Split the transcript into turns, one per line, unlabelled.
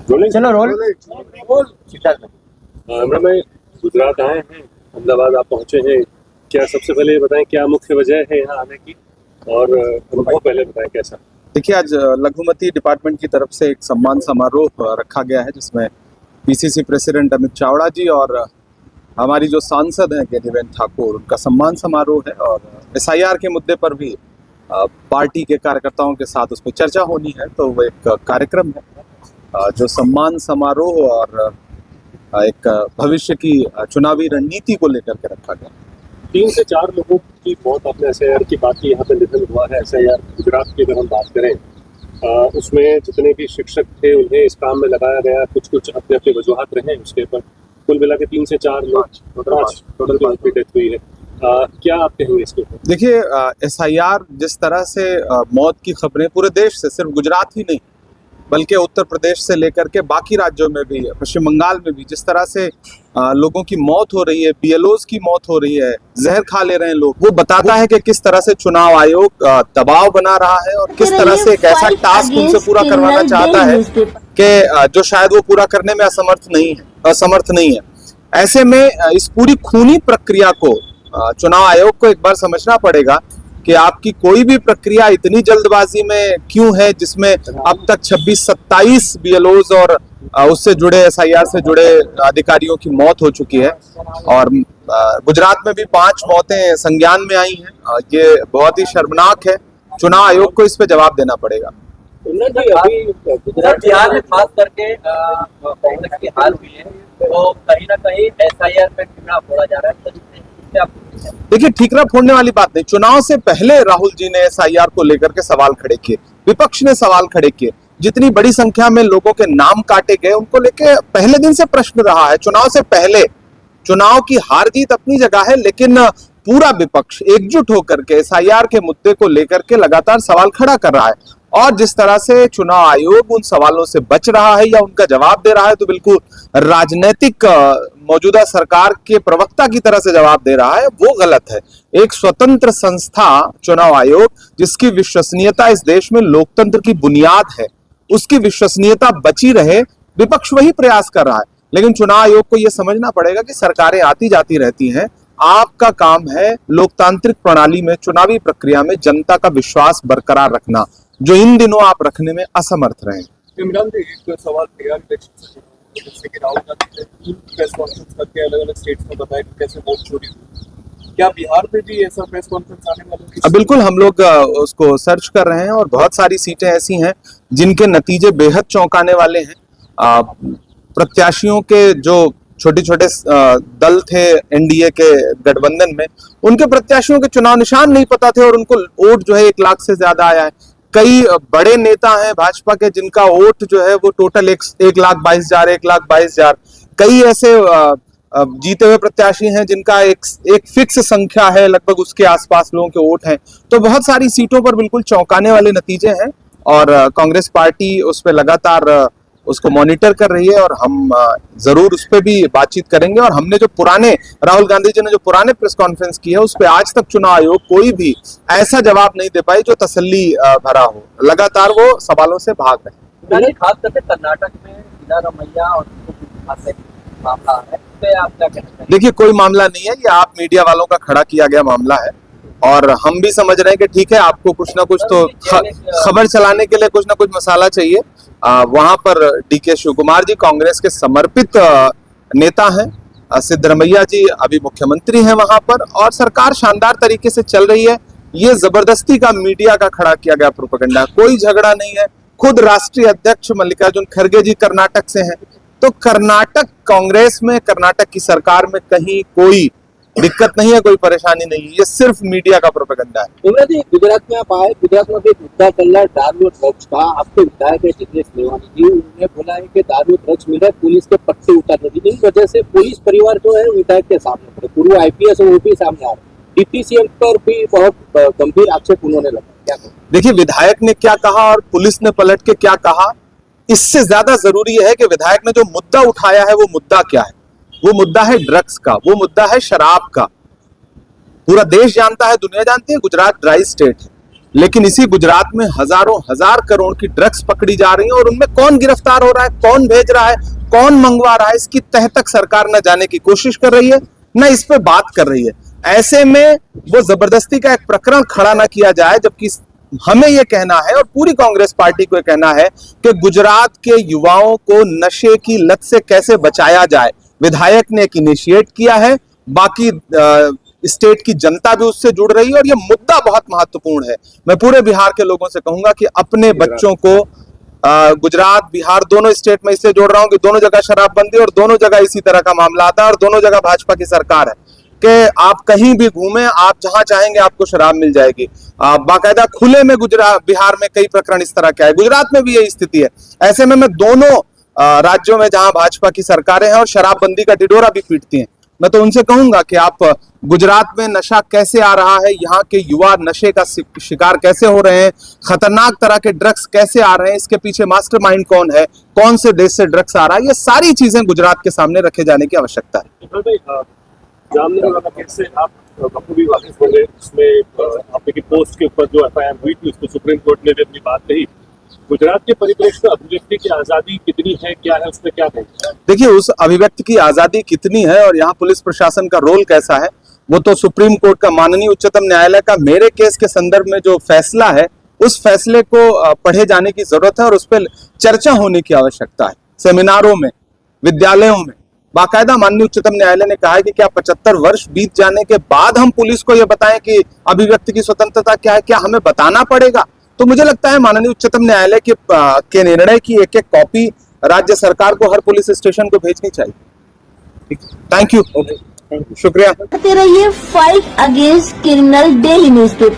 चलो रोल।
मैं गुजरात आए हैं, अहमदाबाद आप पहुंचे हैं। क्या सबसे पहले ये बताएं क्या मुख्य वजह है यहाँ आने की, और अनुभव पहले बताएं कैसा।
देखिए, आज लघुमती डिपार्टमेंट की तरफ से एक सम्मान समारोह रखा गया है जिसमें पीसीसी प्रेसिडेंट अमित चावड़ा जी और हमारी जो सांसद हैं ज्ञानीबेन ठाकुर, उनका सम्मान समारोह है। और एसआईआर के मुद्दे पर भी पार्टी के कार्यकर्ताओं के साथ उस पर चर्चा होनी है, तो वो एक कार्यक्रम है जो सम्मान समारोह और एक भविष्य की चुनावी रणनीति को लेकर के रखा गया।
3 से 4 लोगों की मौत, आपने एसआईआर की बात की, यहाँ पे निधन हुआ है। एसआईआर गुजरात की अगर हम बात करें, उसमें जितने भी शिक्षक थे उन्हें इस काम में लगाया गया, कुछ अपने अपने वजूहत रहे उसके ऊपर। कुल मिला के 3 से 4 लोग, टोटल की डेथ हुई है। क्या आप कहेंगे इसके ऊपर?
देखिए, एसआईआर जिस तरह से मौत की खबरें पूरे देश से, सिर्फ गुजरात ही नहीं बल्कि उत्तर प्रदेश से लेकर के बाकी राज्यों में भी, पश्चिम बंगाल में भी जिस तरह से लोगों की मौत हो रही है, बीएलओज की मौत हो रही है, जहर खा ले रहे हैं लोग, वो बताता है कि किस तरह से चुनाव आयोग दबाव बना रहा है और किस तरह से एक ऐसा टास्क उनसे पूरा करवाना चाहता है कि जो शायद वो पूरा करने में असमर्थ नहीं है। ऐसे में इस पूरी खूनी प्रक्रिया को चुनाव आयोग को एक बार समझना पड़ेगा कि आपकी कोई भी प्रक्रिया इतनी जल्दबाजी में क्यों है, जिसमें अब तक 26-27 बीएलओज और उससे जुड़े एसआईआर से जुड़े अधिकारियों की मौत हो चुकी है। और गुजरात में भी 5 मौतें संज्ञान में आई हैं। ये बहुत ही शर्मनाक है। चुनाव आयोग को इस पे जवाब देना पड़ेगा।
अभी गुजरात बिहार में खास करके कांग्रेस की हार हुई है, तो कहीं ना कहीं एसआईआर पे ठिकरा फोड़ा जा रहा है।
देखिए, ठीकरा फोड़ने वाली बात नहीं। चुनाव से पहले राहुल जी ने एसआईआर को लेकर के सवाल खड़े किए, विपक्ष ने सवाल खड़े किए, जितनी बड़ी संख्या में लोगों के नाम काटे गए उनको लेके पहले दिन से प्रश्न रहा है। चुनाव से पहले, चुनाव की हार जीत अपनी जगह है, लेकिन पूरा विपक्ष एकजुट होकर के एसआईआर के मुद्दे को लेकर के लगातार सवाल खड़ा कर रहा है। और जिस तरह से चुनाव आयोग उन सवालों से बच रहा है या उनका जवाब दे रहा है, तो बिल्कुल राजनीतिक मौजूदा सरकार के प्रवक्ता की तरह से जवाब दे रहा है, वो गलत है। एक स्वतंत्र संस्था चुनाव आयोग, जिसकी विश्वसनीयता इस देश में लोकतंत्र की बुनियाद है, उसकी विश्वसनीयता बची रहे, विपक्ष वही प्रयास कर रहा है। लेकिन चुनाव आयोग को यह समझना पड़ेगा कि सरकारें आती जाती रहती हैं। आपका काम है लोकतांत्रिक प्रणाली में, चुनावी प्रक्रिया में जनता का विश्वास बरकरार रखना, जो इन दिनों आप रखने में असमर्थ रहे।
इमरान जी, एक सवाल बिहार इलेक्शन से, जैसे कि राहुल गांधी ने प्रेस कॉन्फ्रेंस करके अलग-अलग स्टेट्स में बताया कि कैसे वोट चोरी हुई। क्या बिहार में भी ऐसा प्रेस कॉन्फ्रेंस आने वाला है?
बिल्कुल, हम लोग उसको सर्च कर रहे हैं और बहुत सारी सीटें ऐसी हैं जिनके नतीजे बेहद चौंकाने वाले हैं। प्रत्याशियों के जो छोटे-छोटे दल थे एनडीए के गठबंधन में, उनके प्रत्याशियों के चुनाव निशान नहीं पता थे और उनको वोट जो है 1 लाख से ज्यादा आया है। कई बड़े नेता हैं भाजपा के जिनका वोट जो है वो टोटल 1,22,000। कई ऐसे जीते हुए प्रत्याशी हैं जिनका एक फिक्स संख्या है, लगभग उसके आसपास लोगों के वोट हैं। तो बहुत सारी सीटों पर बिल्कुल चौंकाने वाले नतीजे हैं और कांग्रेस पार्टी उस पर लगातार उसको मॉनिटर कर रही है और हम जरूर उस पर भी बातचीत करेंगे। और हमने जो पुराने, राहुल गांधी जी ने जो पुराने प्रेस कॉन्फ्रेंस की है, उस पर आज तक चुनाव आयोग कोई भी ऐसा जवाब नहीं दे पाई जो तसल्ली भरा हो। लगातार वो सवालों से भाग रहे हैं।
खास करके कर्नाटक में सिद्धारमैया और मामला है, तो आप क्या कहना चाहिए?
देखिए, कोई मामला नहीं है, ये आप मीडिया वालों का खड़ा किया गया मामला है और हम भी समझ रहे हैं कि ठीक है, आपको कुछ ना कुछ तो खबर चलाने के लिए कुछ ना कुछ मसाला चाहिए। वहां पर डीके शिव कुमार जी कांग्रेस के समर्पित नेता हैं, सिद्धरमैया जी अभी मुख्यमंत्री हैं वहां पर, और सरकार शानदार तरीके से चल रही है। ये जबरदस्ती का मीडिया का खड़ा किया गया प्रोपेगेंडा, कोई झगड़ा नहीं है। खुद राष्ट्रीय अध्यक्ष मल्लिकार्जुन खड़गे जी कर्नाटक से हैं, तो कर्नाटक कांग्रेस में, कर्नाटक की सरकार में कहीं कोई दिक्कत नहीं है, कोई परेशानी नहीं है। ये सिर्फ मीडिया का प्रोपेगेंडा है।
गुजरात में आप आए, गुजरात में भी मुद्दा चल रहा है दारू और ड्रग्स का। आपके विधायक है जितेश मेवानी जी, उन्होंने बोला है कि दारू ड्रग्स मिले, पुलिस के पट्टे उतार दी। इस वजह से पुलिस परिवार जो है विधायक के सामने खड़े, पूर्व आईपीएस और वो भी सामने आ रहे हैं। डिप्टी सीएम पर भी बहुत गंभीर आक्षेप उन्होंने लगाया। क्या
देखिए, विधायक ने क्या कहा और पुलिस ने पलट के क्या कहा, इससे ज्यादा जरूरी है कि विधायक ने जो मुद्दा उठाया है वो मुद्दा क्या है। वो मुद्दा है ड्रग्स का, वो मुद्दा है शराब का। पूरा देश जानता है, दुनिया जानती है, गुजरात ड्राई स्टेट है। लेकिन इसी गुजरात में हजारों हजार करोड़ की ड्रग्स पकड़ी जा रही है और उनमें कौन गिरफ्तार हो रहा है, कौन भेज रहा है, कौन मंगवा रहा है, इसकी तह तक सरकार न जाने की कोशिश कर रही है, न इस पे बात कर रही है। ऐसे में वो जबरदस्ती का एक प्रकरण खड़ा ना किया जाए, जबकि हमें यह कहना है और पूरी कांग्रेस पार्टी को कहना है कि गुजरात के युवाओं को नशे की लत से कैसे बचाया जाए। विधायक ने एक इनिशिएट किया है, बाकी स्टेट की जनता भी उससे जुड़ रही है और ये मुद्दा बहुत महत्वपूर्ण है। मैं पूरे बिहार के लोगों से कहूंगा कि अपने बच्चों को गुजरात, बिहार दोनों स्टेट में इसलिए जोड़ रहा हूं कि दोनों जगह शराबबंदी और दोनों जगह इसी तरह का मामला आता है और दोनों जगह भाजपा की सरकार है कि आप कहीं भी घूमें, आप जहां चाहेंगे आपको शराब मिल जाएगी। बाकायदा खुले में बिहार में कई प्रकरण इस तरह के है, गुजरात में भी यही स्थिति है। ऐसे में मैं दोनों राज्यों में जहां भाजपा की सरकारें हैं और शराबबंदी का ढिढोरा भी पीटती हैं, मैं तो उनसे कहूंगा कि आप गुजरात में नशा कैसे आ रहा है, यहाँ के युवा नशे का शिकार कैसे हो रहे हैं, खतरनाक तरह के ड्रग्स कैसे आ रहे हैं, इसके पीछे मास्टरमाइंड कौन है, कौन से देश से ड्रग्स आ रहा है, ये सारी चीजें गुजरात के सामने रखे जाने की आवश्यकता है।
जामनगर वाला केस से आप बखूबी वाकिफ हो गए, उसमें आपने की पोस्ट के ऊपर जो एफआईआर हुई थी उसको सुप्रीम कोर्ट ने भी अपनी बात कही। गुजरात के परिप्रेक्ष्य में अभिव्यक्ति की आजादी कितनी है, क्या है, उसमें क्या कहेंगे?
देखिए, उस अभिव्यक्ति की आजादी कितनी है और यहाँ पुलिस प्रशासन का रोल कैसा है, वो तो सुप्रीम कोर्ट का, माननीय उच्चतम न्यायालय का मेरे केस के संदर्भ में जो फैसला है, उस फैसले को पढ़े जाने की जरूरत है और उस पर चर्चा होने की आवश्यकता है। सेमिनारों में, विद्यालयों में बाकायदा माननीय उच्चतम न्यायालय ने कहा है कि क्या 75 वर्ष बीत जाने के बाद हम पुलिस को यह बताएं कि अभिव्यक्ति की स्वतंत्रता क्या है, क्या हमें बताना पड़ेगा? तो मुझे लगता है माननीय उच्चतम न्यायालय के निर्णय की एक एक कॉपी राज्य सरकार को हर पुलिस स्टेशन को भेजनी चाहिए। थैंक यू, शुक्रिया।
रहिए fight against criminal daily newspaper.